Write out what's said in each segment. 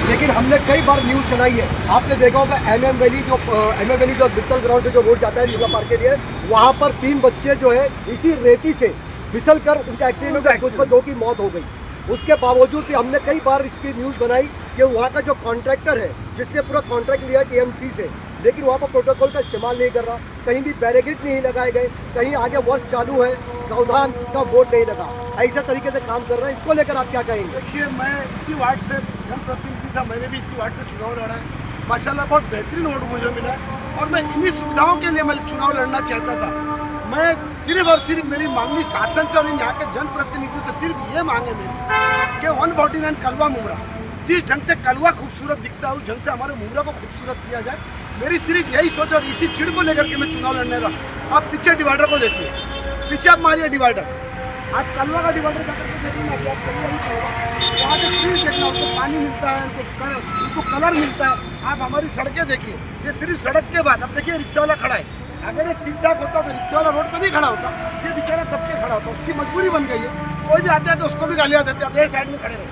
लेकिन हमने कई बार न्यूज़ सुनाई है, आपने देखा होगा MM वैली जो बित्तल ग्राउंड से जो रोड जाता है शिवा पार्क के लिए, वहाँ पर 3 बच्चे जो है इसी रेती से फिसल कर उनका एक्सीडेंट हो गया, उसमें 2 की मौत हो गई। उसके बावजूद भी हमने कई बार इसकी न्यूज़ बनाई कि वहाँ का जो कॉन्ट्रैक्टर है जिसने पूरा कॉन्ट्रैक्ट लिया TMC से, लेकिन वहाँ पर प्रोटोकॉल का इस्तेमाल नहीं कर रहा, कहीं भी बैरिकेड नहीं लगाए गए, कहीं आगे वर्क चालू है, सावधान का बोर्ड नहीं लगा, ऐसे तरीके से काम कर रहे हैं। इसको लेकर आप क्या कहेंगे? देखिए, मैं इसी वार्ड से जनप्रतिनिधि था, मैंने भी इसी वार्ड से चुनाव लड़ा है। माशाल्लाह बहुत बेहतरीन वोट मुझे मिला और मैं इन्हीं सुविधाओं के लिए मैं चुनाव लड़ना चाहता था। मैं सिर्फ और सिर्फ मेरी मांगनी शासन से और इन यहाँ के जनप्रतिनिधियों से सिर्फ ये मांगे मेरी कि 149 कलवा मुमरा, जिस ढंग से कलवा खूबसूरत दिखता है उस ढंग से हमारे मुमरा को खूबसूरत किया जाए। मेरी सिर्फ यही सोच और इसी चिड़ को लेकर के मैं चुनाव लड़ने रहा। आप पीछे डिवाइडर को देखिए, पीछे आप मारिए डिवाइडर, आज कलवा का डिवाइडर जाकर के देखिए ना, आप कलवा ही कलवा, वहाँ से सिर्फ देखना, उनको पानी मिलता है, उनको कलर मिलता है। आप हमारी सड़कें देखिए, ये सिर्फ सड़क के बाद अब देखिए रिक्शा वाला खड़ा है, अगर ये ठीक ठाक होता तो रिक्शा वाला रोड पर नहीं खड़ा होता, ये बेचारा दब के खड़ा होता, उसकी मजबूरी बन गई है। कोई भी आते हैं तो उसको भी गालियाँ देते हैं, साइड में खड़े रहे,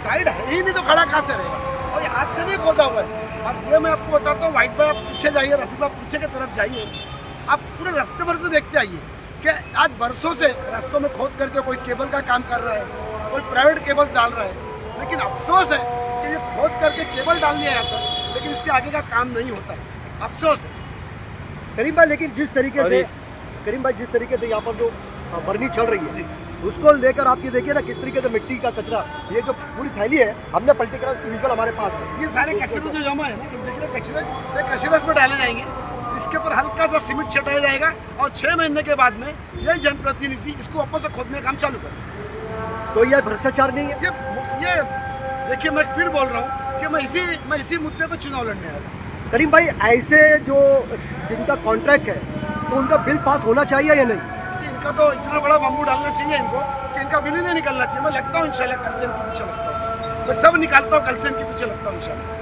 साइड है ही नहीं तो खड़ा कहाँ से रहेगा, और ये हाथ से नहीं खोदा हुआ है। और ये मैं आपको बताता हूँ, वाइट भाई आप पीछे जाइए, रफीक आप पीछे की तरफ जाइए, आप पूरे रास्ते भर से देखते आइए कि आज बरसों से रास्तों में खोद करके कोई केबल का काम कर रहा है, कोई प्राइवेट केबल डाल रहा है, लेकिन अफसोस है कि ये खोद करके केबल डाल दिया जाता है, लेकिन इसके आगे का काम नहीं होता है, अफसोस है। करीम भाई, लेकिन जिस तरीके से यहाँ पर जो बर्नी चल रही है उसको लेकर आप ये देखिए ना, किस तरीके से मिट्टी का कचरा, ये जो पूरी थैली है हमने पलटी करा, उसकी विजुअल हमारे पास है। ये सारे कचरे जो जमा है ना, कचरे में डाले जाएंगे, इसके ऊपर हल्का सा सीमेंट छटाया जाएगा और 6 महीने के बाद में यही जनप्रतिनिधि इसको वापस से खोदने का काम चालू करें। तो यह भ्रष्टाचार नहीं है? ये देखिए, मैं फिर बोल रहा हूँ कि मैं इसी मुद्दे पर चुनाव लड़ने आया था। करीम भाई, ऐसे जो जिनका कॉन्ट्रैक्ट है तो उनका बिल पास होना चाहिए या नहीं? इनका तो इतना बड़ा बम्बू डालना चाहिए इनको कि इनका बिल ही नहीं निकलना चाहिए। मैं लगता हूँ इंशाल्लाह कल से इनके पीछे लगता हूँ, मैं सब निकालता हूँ, कल से इनके पीछे लगता हूँ इंशाल्लाह।